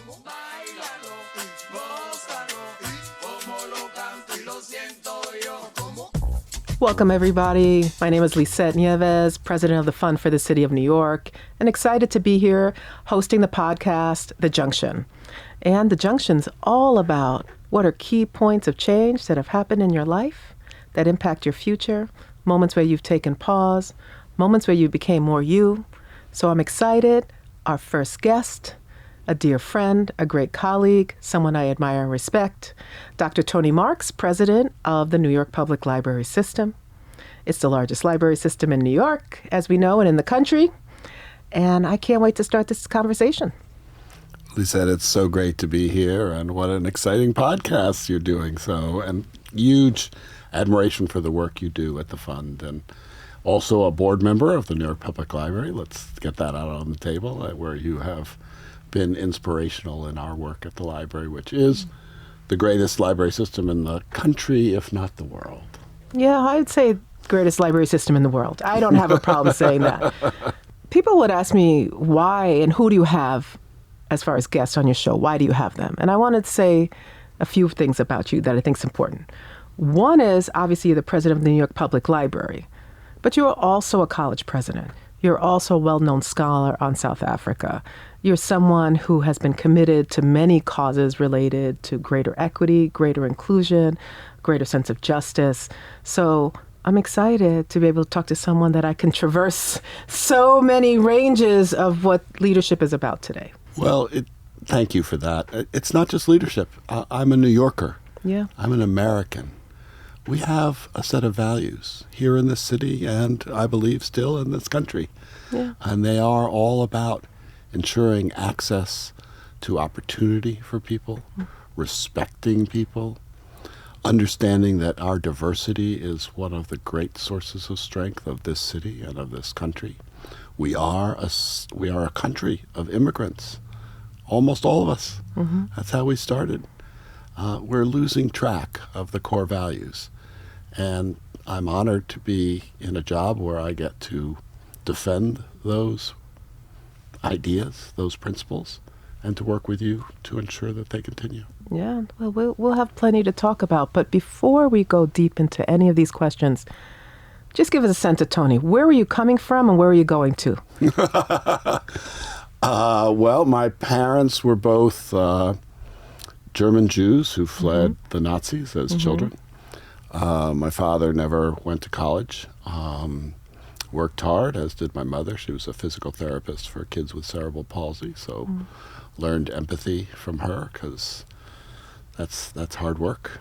Báilalo, gózalo, como lo canto y lo siento yo. Welcome, everybody. My name is Lisette Nieves, president of the Fund for the City of New York, and excited to be here hosting the podcast, The Junction. And The Junction's all about what are key points of change that have happened in your life that impact your future, moments where you've taken pause, moments where you became more you. So I'm excited. Our first guest, a dear friend, a great colleague, someone I admire and respect, Dr. Tony Marx, president of the New York Public Library System. It's the largest library system in New York, as we know, and in the country. And I can't wait to start this conversation. Lisette, it's so great to be here, and what an exciting podcast you're doing. And huge admiration for the work you do at the fund, and also a board member of the New York Public Library. Let's get that out on the table, where you have been inspirational in our work at the library, which is the greatest library system in the country, if not the world. Yeah, I'd say greatest library system in the world. I don't have a problem saying that. People would ask me why and who do you have as far as guests on your show? Why do you have them? And I wanted to say a few things about you that I think is important. One is, obviously, you're the president of the New York Public Library, but you're also a college president. You're also a well-known scholar on South Africa. You're someone who has been committed to many causes related to greater equity, greater inclusion, greater sense of justice. So I'm excited to be able to talk to someone that I can traverse so many ranges of what leadership is about today. Well, thank you for that. It's not just leadership. I'm a New Yorker. Yeah. I'm an American. We have a set of values here in this city and I believe still in this country. Yeah. And they are all about ensuring access to opportunity for people, respecting people, understanding that our diversity is one of the great sources of strength of this city and of this country. We are a country of immigrants, almost all of us. Mm-hmm. That's how we started. We're losing track of the core values. And I'm honored to be in a job where I get to defend those ideas, those principles, and to work with you to ensure that they continue. Yeah, well, we'll have plenty to talk about. But before we go deep into any of these questions, just give us a sense of Tony. Where are you coming from and where are you going to? Well, my parents were both German Jews who fled the Nazis as children. My father never went to college, worked hard, as did my mother. She was a physical therapist for kids with cerebral palsy, so learned empathy from her because that's hard work.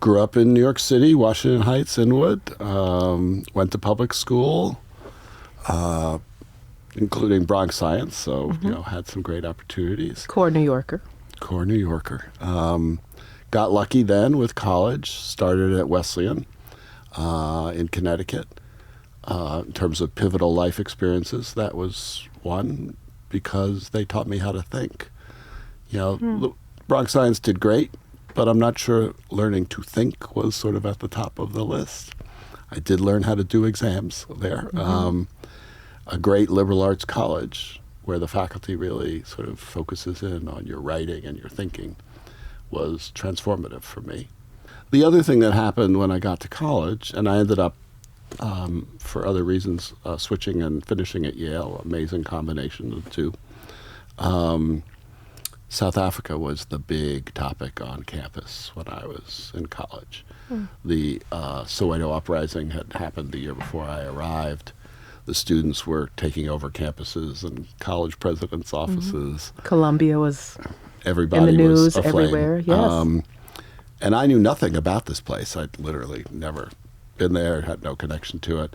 Grew up in New York City, Washington Heights, Inwood, went to public school, including Bronx Science, so had some great opportunities. Core New Yorker. Got lucky then with college, started at Wesleyan in Connecticut. In terms of pivotal life experiences, that was one because they taught me how to think. Bronx Science did great, but I'm not sure learning to think was sort of at the top of the list. I did learn how to do exams there. A great liberal arts college where the faculty really sort of focuses in on your writing and your thinking was transformative for me. The other thing that happened when I got to college, and I ended up, for other reasons, switching and finishing at Yale, amazing combination of the two. South Africa was the big topic on campus when I was in college. The Soweto uprising had happened the year before I arrived. The students were taking over campuses and college presidents' offices. Columbia was everybody in the news was aflame. Everywhere. Yes. And I knew nothing about this place. I'd literally never been there, had no connection to it.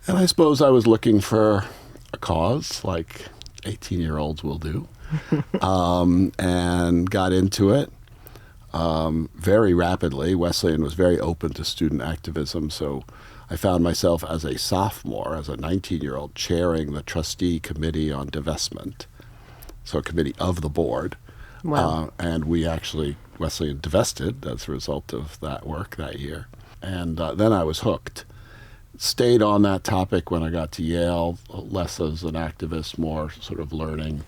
And I suppose I was looking for a cause, like 18-year-olds will do, and got into it very rapidly. Wesleyan was very open to student activism, so I found myself as a sophomore, as a 19-year-old, chairing the trustee committee on divestment, so a committee of the board. Wow. And we actually, Wesleyan divested as a result of that work that year. And then I was hooked. Stayed on that topic when I got to Yale, less as an activist, more sort of learning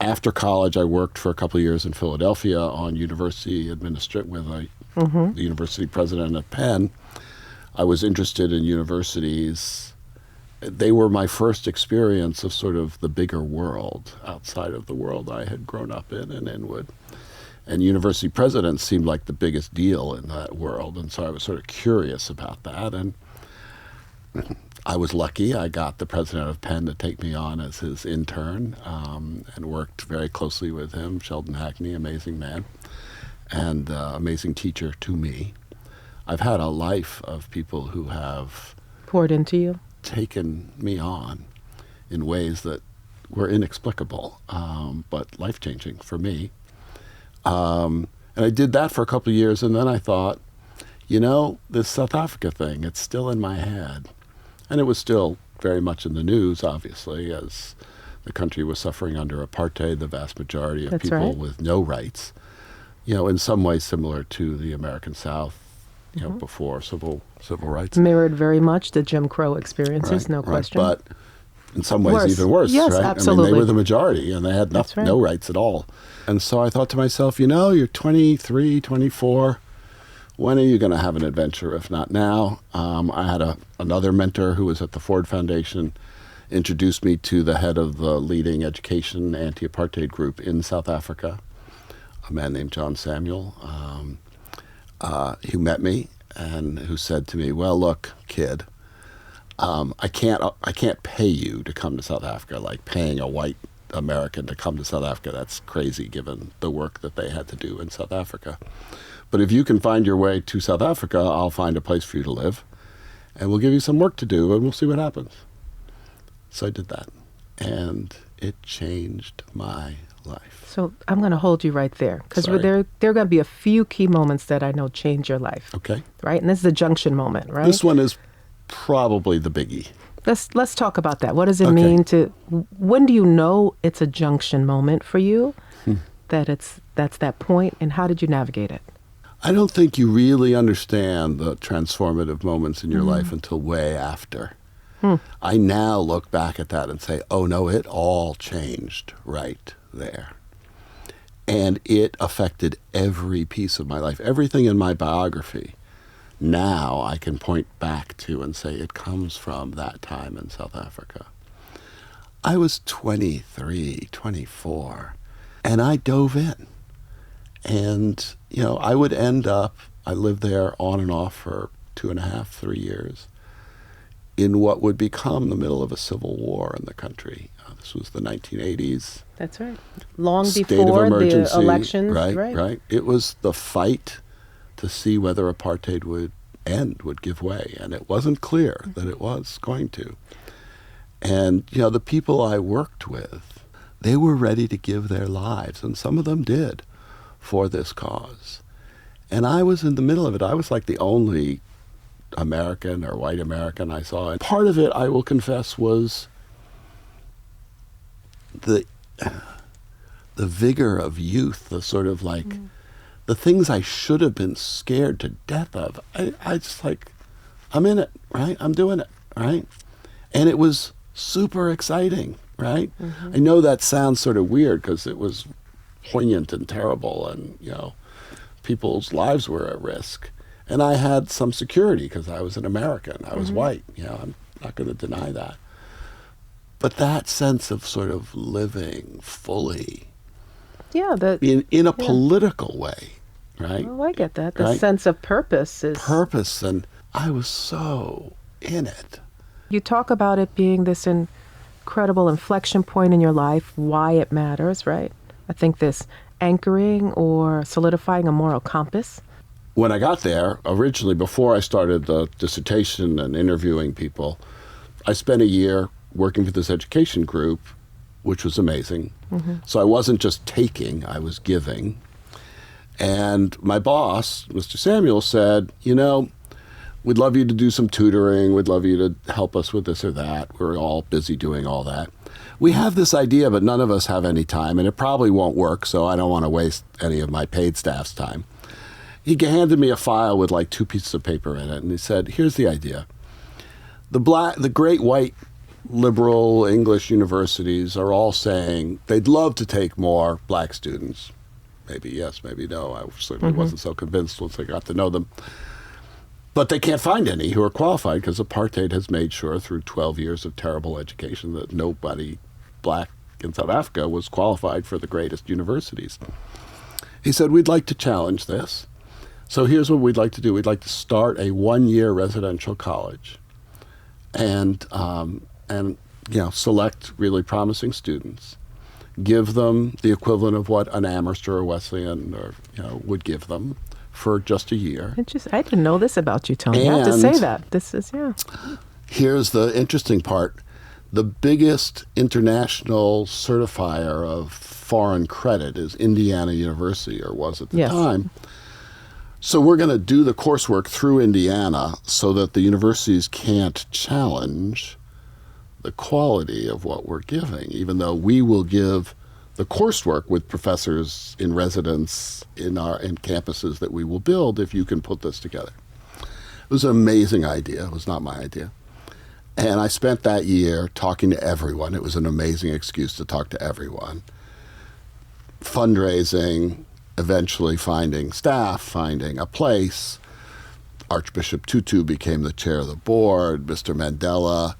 After college, I worked for a couple of years in Philadelphia on university with the university president at Penn. I was interested in universities. They were my first experience of sort of the bigger world outside of the world I had grown up in Inwood. And university presidents seemed like the biggest deal in that world. And so I was sort of curious about that. And I was lucky. I got the president of Penn to take me on as his intern, and worked very closely with him. Sheldon Hackney, amazing man, and amazing teacher to me. I've had a life of people who have poured into you, taken me on in ways that were inexplicable, but life-changing for me. And I did that for a couple of years, and then I thought, this South Africa thing, it's still in my head. And it was still very much in the news, obviously, as the country was suffering under apartheid, the vast majority of That's people right. with no rights, in some ways similar to the American South, before civil rights. Mirrored very much the Jim Crow experiences, Right, no right. question. But in some ways even worse, Yes, right? absolutely. I mean, they were the majority, and they had That's right. no rights at all. And so I thought to myself, you're 23, 24. When are you going to have an adventure, if not now? I had another mentor who was at the Ford Foundation, introduced me to the head of the leading education anti-apartheid group in South Africa, a man named John Samuel, who met me and who said to me, well, look, kid, I can't pay you to come to South Africa, like paying a white American to come to South Africa. That's crazy given the work that they had to do in South Africa. But if you can find your way to South Africa, I'll find a place for you to live, and we'll give you some work to do, and we'll see what happens. So I did that, and it changed my life. So I'm going to hold you right there, because Sorry. there are going to be a few key moments that I know change your life. Okay. Right? And this is the junction moment, right? This one is probably the biggie. Let's talk about that. What does it Okay. mean when do you know it's a junction moment for you, that's that point, and how did you navigate it? I don't think you really understand the transformative moments in your life until way after. I now look back at that and say, oh no, it all changed right there. And it affected every piece of my life, everything in my biography. Now I can point back to and say it comes from that time in South Africa. I was 23, 24, and I dove in. And, I would end up, I lived there on and off for 2.5, 3 years, in what would become the middle of a civil war in the country. This was the 1980s. That's right. Long State before of emergency, the elections. Right. It was the fight to see whether apartheid would give way. And it wasn't clear that it was going to. And, the people I worked with, they were ready to give their lives, and some of them did, for this cause. And I was in the middle of it. I was like the only American or white American I saw. And part of it, I will confess, was the vigor of youth, the sort of like the things I should have been scared to death of. I just like, I'm in it, right? I'm doing it, right? And it was super exciting, right? I know that sounds sort of weird because it was poignant and terrible, and people's lives were at risk. And I had some security because I was an American. I was white. I'm not going to deny that. But that sense of sort of living fully, in a political way, right? Oh, I get that. The Right? sense of purpose is... Purpose, and I was so in it. You talk about it being this incredible inflection point in your life, why it matters, right? I think this anchoring or solidifying a moral compass. When I got there, originally, before I started the dissertation and interviewing people, I spent a year working with this education group, which was amazing. So I wasn't just taking, I was giving. And my boss, Mr. Samuel, said, we'd love you to do some tutoring. We'd love you to help us with this or that. We're all busy doing all that. We have this idea, but none of us have any time, and it probably won't work, so I don't want to waste any of my paid staff's time. He handed me a file with like 2 pieces of paper in it, and he said, here's the idea. The great white liberal English universities are all saying they'd love to take more black students. Maybe yes, maybe no. I certainly wasn't so convinced once I got to know them. But they can't find any who are qualified because apartheid has made sure through 12 years of terrible education that nobody black in South Africa was qualified for the greatest universities. He said, we'd like to challenge this. So here's what we'd like to do. We'd like to start a one-year residential college and select really promising students, give them the equivalent of what an Amherst or a Wesleyan would give them for just a year. I didn't know this about you, Tony. I have to say that. Here's the interesting part. The biggest international certifier of foreign credit is Indiana University, or was at the time. So we're going to do the coursework through Indiana so that the universities can't challenge the quality of what we're giving, even though we will give the coursework with professors in residence in campuses that we will build if you can put this together. It was an amazing idea. It was not my idea. And I spent that year talking to everyone. It was an amazing excuse to talk to everyone. Fundraising, eventually finding staff, finding a place. Archbishop Tutu became the chair of the board. Mr. Mandela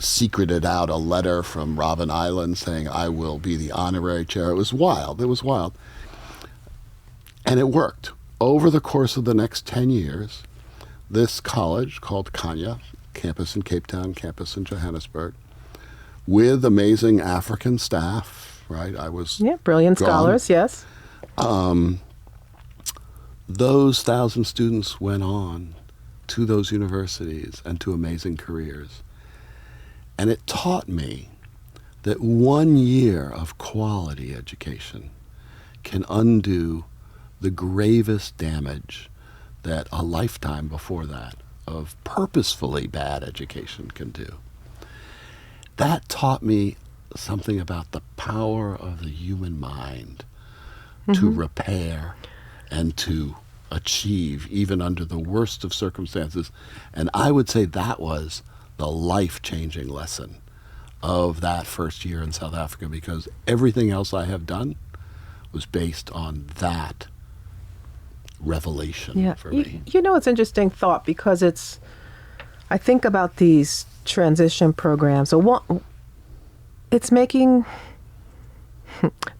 secreted out a letter from Robben Island saying, I will be the honorary chair. It was wild. It was wild. And it worked. Over the course of the next 10 years, this college called Kanya, campus in Cape Town, campus in Johannesburg, with amazing African staff, right? I was brilliant gone. Scholars, yes. Those 1,000 students went on to those universities and to amazing careers. And it taught me that 1 year of quality education can undo the gravest damage that a lifetime before that of purposefully bad education can do. That taught me something about the power of the human mind to repair and to achieve even under the worst of circumstances. And I would say that was the life-changing lesson of that first year in South Africa, because everything else I have done was based on that revelation for me. It's an interesting thought, because I think about these transition programs. So it's making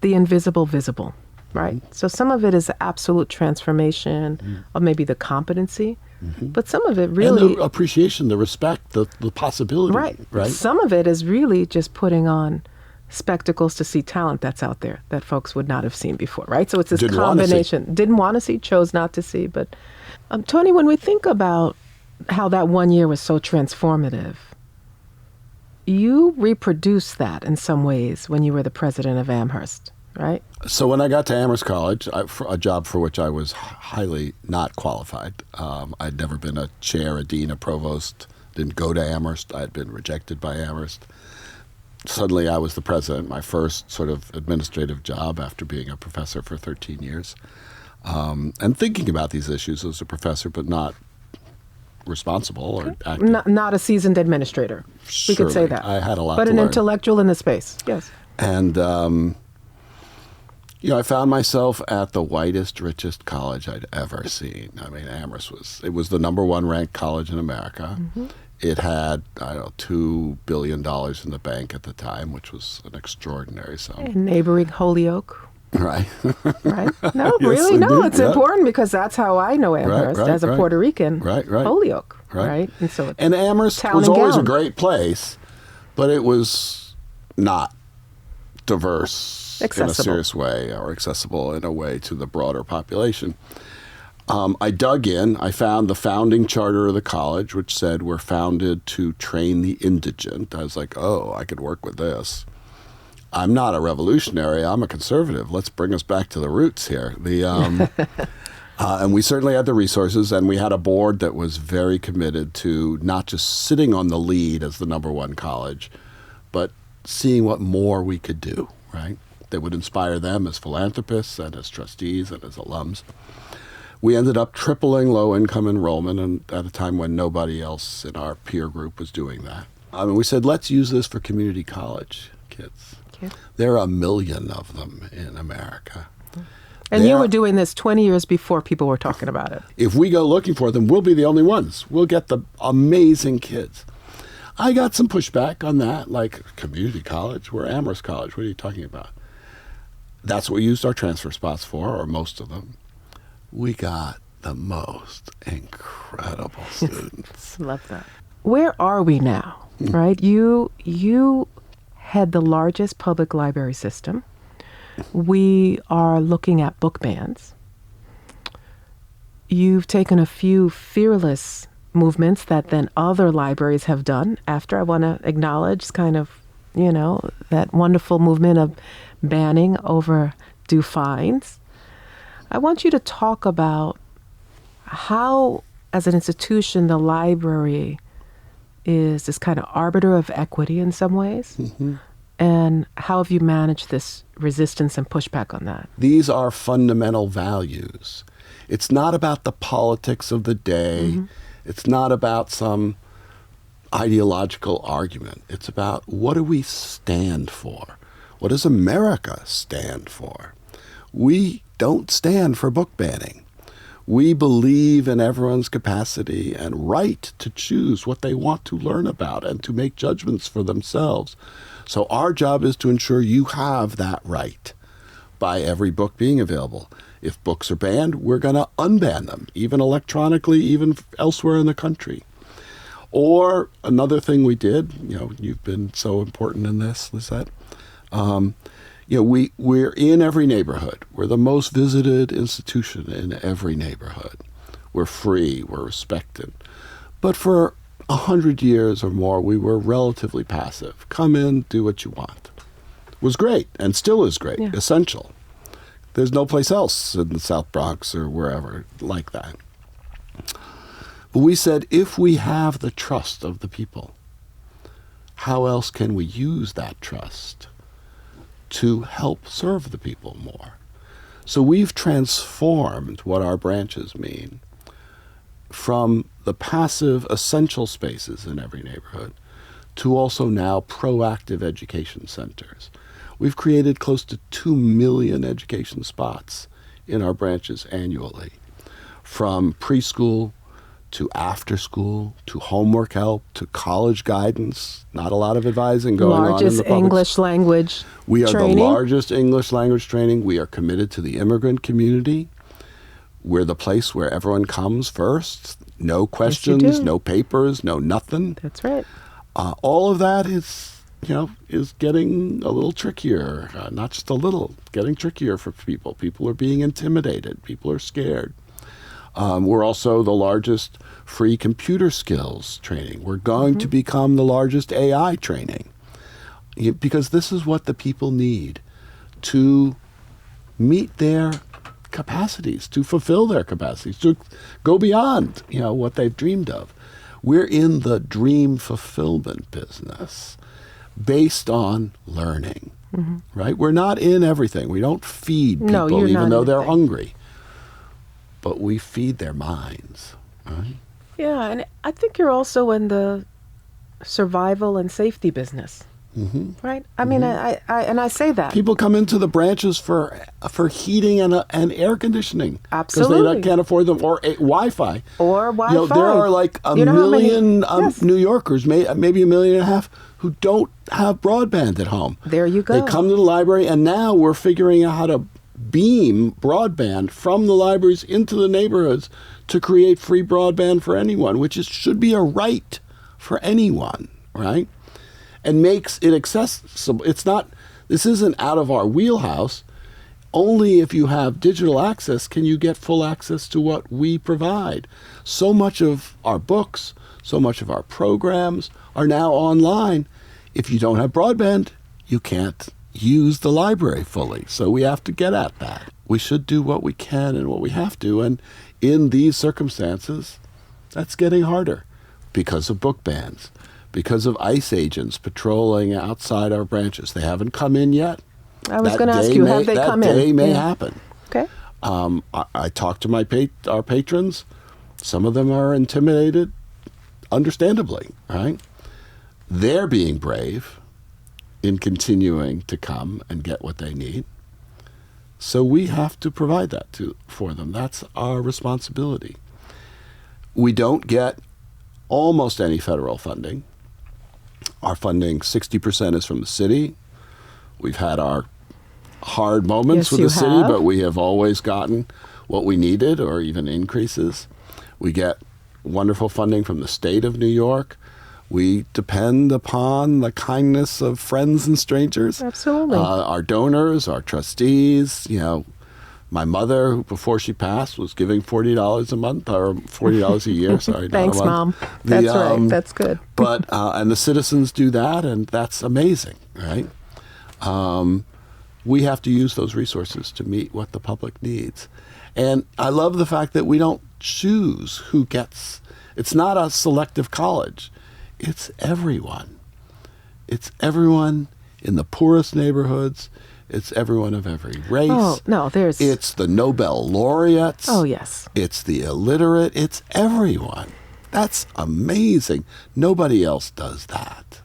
the invisible visible, right? So some of it is the absolute transformation of maybe the competency, but some of it really... And the appreciation, the respect, the possibility. Right. Some of it is really just putting on spectacles to see talent that's out there that folks would not have seen before, right? So it's this combination. Didn't want to see, chose not to see. But Tony, when we think about how that 1 year was so transformative, you reproduced that in some ways when you were the president of Amherst, right? So when I got to Amherst College, a job for which I was highly not qualified. I'd never been a chair, a dean, a provost, didn't go to Amherst. I'd been rejected by Amherst. Suddenly I was the president, my first sort of administrative job after being a professor for 13 years. And thinking about these issues as a professor, but not responsible or active. Not a seasoned administrator. We could say that. I had a lot but to an learn. Intellectual in the space, yes. And, I found myself at the whitest, richest college I'd ever seen. I mean, Amherst was the number one ranked college in America. It had, $2 billion in the bank at the time, which was an extraordinary sum. And neighboring Holyoke. Right. Right? No, Yes, really? No, indeed, it's important, because that's how I know Amherst as a Puerto Rican. Right. Holyoke, right? And Amherst was always a great place, but it was not diverse in a serious way, or accessible in a way to the broader population. I dug in. I found the founding charter of the college, which said we're founded to train the indigent. I was like, oh, I could work with this. I'm not a revolutionary. I'm a conservative. Let's bring us back to the roots here. And we certainly had the resources, and we had a board that was very committed to not just sitting on the lead as the number one college, but seeing what more we could do, right? That would inspire them as philanthropists and as trustees and as alums. We ended up tripling low-income enrollment, and at a time when nobody else in our peer group was doing that. I mean, we said, let's use this for community college kids. There are 1 million of them in America. And you were doing this 20 years before people were talking about it. If we go looking for them, we'll be the only ones. We'll get the amazing kids. I got some pushback on that, like community college. We're Amherst College. What are you talking about? That's what we used our transfer spots for, or most of them. We got the most incredible students. Love that. Where are we now, right? You had the largest public library system. We are looking at book bans. You've taken a few fearless movements that then other libraries have done after. I want to acknowledge kind of, that wonderful movement of banning overdue fines. I want you to talk about how, as an institution, the library is this kind of arbiter of equity in some ways. Mm-hmm. And how have you managed this resistance and pushback on that? These are fundamental values. It's not about the politics of the day. Mm-hmm. It's not about some ideological argument. It's about, what do we stand for? What does America stand for? We don't stand for book banning. We believe in everyone's capacity and right to choose what they want to learn about and to make judgments for themselves. So our job is to ensure you have that right by every book being available. If books are banned, we're going to unban them, even electronically, even elsewhere in the country. Or another thing we did, you've been so important in this, Lisette. We're in every neighborhood. We're the most visited institution in every neighborhood. We're free, we're respected. But for 100 years or more, we were relatively passive. Come in, do what you want. It was great, and still is great, essential. There's no place else in the South Bronx or wherever like that. But we said, if we have the trust of the people, how else can we use that trust to help serve the people more? So we've transformed what our branches mean from the passive essential spaces in every neighborhood to also now proactive education centers. We've created close to 2 million education spots in our branches annually, from preschool to after school, to homework help, to college guidance. Not a lot of advising going on in the public. Largest English language We are training. the largest English language training. We are committed to the immigrant community. We're the place where everyone comes first. No questions, no papers, no nothing. That's right. All of that is getting a little trickier. Not just a little, getting trickier for people. People are being intimidated. People are scared. We're also the largest free computer skills training. We're going to become the largest AI training, because this is what the people need to meet their capacities, to fulfill their capacities, to go beyond what they've dreamed of. We're in the dream fulfillment business based on learning, right? We're not in everything. We don't feed people even though they're hungry. But we feed their minds, right? Yeah, and I think you're also in the survival and safety business, right? I mean, I say that. People come into the branches for heating and air conditioning. Absolutely. Because they can't afford them, or Wi-Fi. Or Wi-Fi. There are like a million New Yorkers, maybe 1.5 million, who don't have broadband at home. There you go. They come to the library, and now we're figuring out how to beam broadband from the libraries into the neighborhoods to create free broadband for anyone, which should be a right for anyone, right? And makes it accessible. This isn't out of our wheelhouse. Only if you have digital access can you get full access to what we provide. So much of our books, so much of our programs are now online. If you don't have broadband, you can't use the library fully. So we have to get at that. We should do what we can and what we have to. And in these circumstances, that's getting harder because of book bans, because of ICE agents patrolling outside our branches. They haven't come in yet. I was going to ask you, have they come in? That day may happen. Okay. I talked to our patrons. Some of them are intimidated, understandably, right? They're being brave in continuing to come and get what they need. So we have to provide that for them. That's our responsibility. We don't get almost any federal funding. Our funding, 60% is from the city. We've had our hard moments with the city, but we have always gotten what we needed or even increases. We get wonderful funding from the state of New York. We depend upon the kindness of friends and strangers. Absolutely. Our donors, our trustees. My mother, before she passed, was giving $40 a month, or $40 a year, sorry, Thanks, not a month. Mom. That's right. That's good. But and the citizens do that, and that's amazing, right? We have to use those resources to meet what the public needs. And I love the fact that we don't choose who gets. It's not a selective college. It's everyone. It's everyone in the poorest neighborhoods. It's everyone of every race. Oh, no, It's the Nobel laureates. Oh, yes. It's the illiterate. It's everyone. That's amazing. Nobody else does that.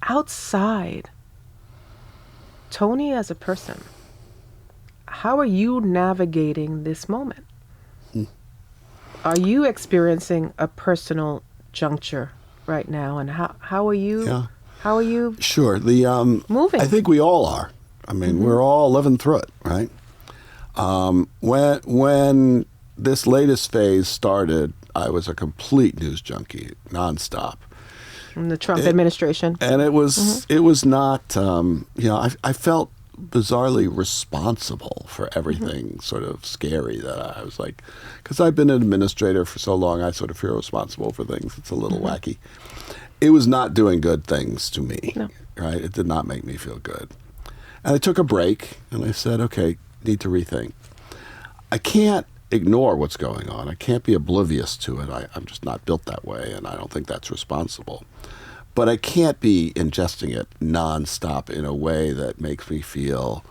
Outside, Tony as a person, how are you navigating this moment? Are you experiencing a personal juncture right now, and how are you? Yeah. How are you? Sure. Moving. I think we all are. I mean, we're all living through it, right? When this latest phase started, I was a complete news junkie, nonstop. In the Trump administration, and it was not. I felt bizarrely responsible for everything sort of scary that I was like, because I've been an administrator for so long, I sort of feel responsible for things. It's a little wacky. It was not doing good things to me, right? It did not make me feel good. And I took a break and I said, okay, need to rethink. I can't ignore what's going on. I can't be oblivious to it. I'm just not built that way, and I don't think that's responsible. But I can't be ingesting it nonstop in a way that makes me feel,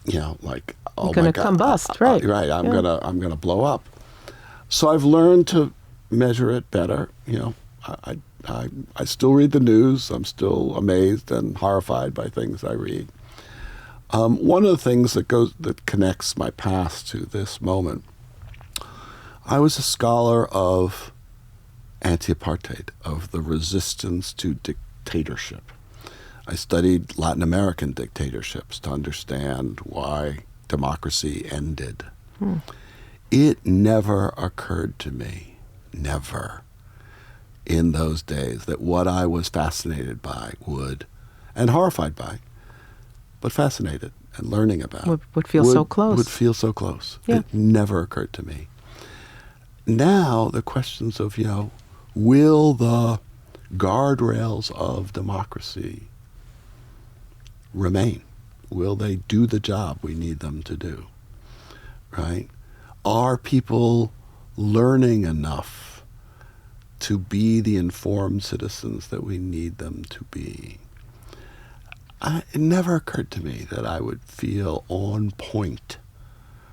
like, oh my God, combust, right? Right, I'm gonna blow up. So I've learned to measure it better. I still read the news. I'm still amazed and horrified by things I read. One of the things that connects my past to this moment, I was a scholar of anti-apartheid, of the resistance to dictatorship. I studied Latin American dictatorships to understand why democracy ended. It never occurred to me, never, in those days, that what I was fascinated by and horrified by, but fascinated and learning about would feel so close. Would feel so close. Yeah. It never occurred to me. Now the questions of, will the guardrails of democracy remain? Will they do the job we need them to do? Right? Are people learning enough to be the informed citizens that we need them to be? It never occurred to me that I would feel on point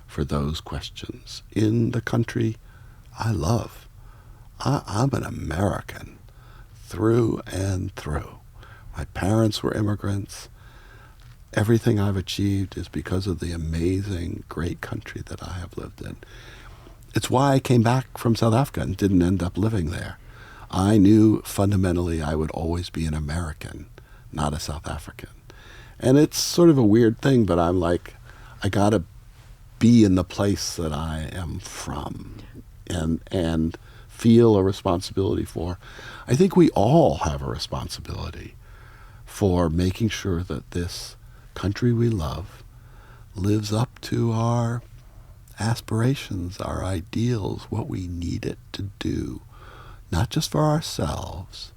for those questions in the country I love. I'm an American through and through. My parents were immigrants. Everything I've achieved is because of the amazing, great country that I have lived in. It's why I came back from South Africa and didn't end up living there. I knew fundamentally I would always be an American, not a South African. And it's sort of a weird thing, but I'm like, I gotta be in the place that I am from and feel a responsibility for. I think we all have a responsibility for making sure that this country we love lives up to our aspirations, our ideals, what we need it to do, not just for ourselves,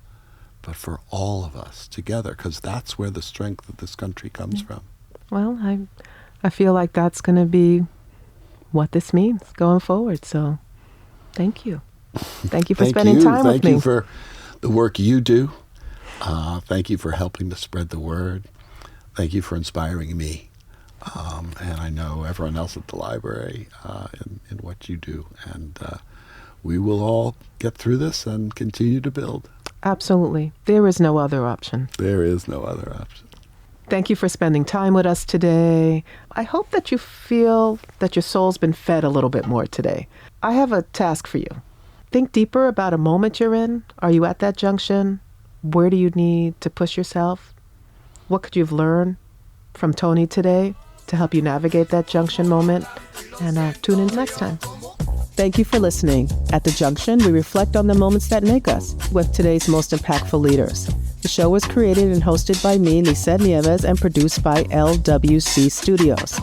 but for all of us together, because that's where the strength of this country comes from. Well, I feel like that's going to be what this means going forward. So thank you. Thank you for spending time with me. Thank you for the work you do. Thank you for helping to spread the word. Thank you for inspiring me. And I know everyone else at the library in what you do. And we will all get through this and continue to build. Absolutely. There is no other option. There is no other option. Thank you for spending time with us today. I hope that you feel that your soul's been fed a little bit more today. I have a task for you. Think deeper about a moment you're in. Are you at that junction? Where do you need to push yourself? What could you have learned from Tony today to help you navigate that junction moment? And tune in next time. Thank you for listening. At The Junction, we reflect on the moments that make us with today's most impactful leaders. The show was created and hosted by me, Lisette Nieves, and produced by LWC Studios.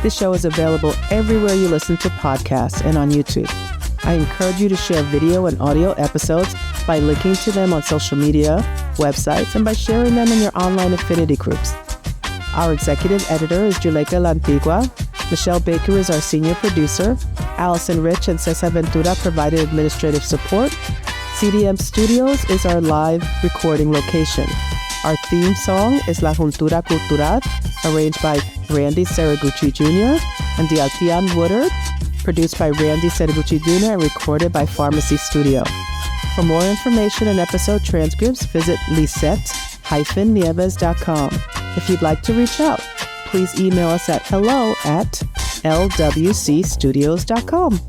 This show is available everywhere you listen to podcasts and on YouTube. I encourage you to share video and audio episodes by linking to them on social media, websites, and by sharing them in your online affinity groups. Our executive editor is Juleka Lantigua. Michelle Baker is our senior producer. Allison Rich and Cesar Ventura provided administrative support. CDM Studios is our live recording location. Our theme song is La Juntura Cultural, arranged by Randy Saraguchi Jr. and the Altian Woodard, produced by Randy Saraguchi Jr. and recorded by Pharmacy Studio. For more information and episode transcripts, visit lisette-nieves.com. If you'd like to reach out, please email us at hello@lwcstudios.com.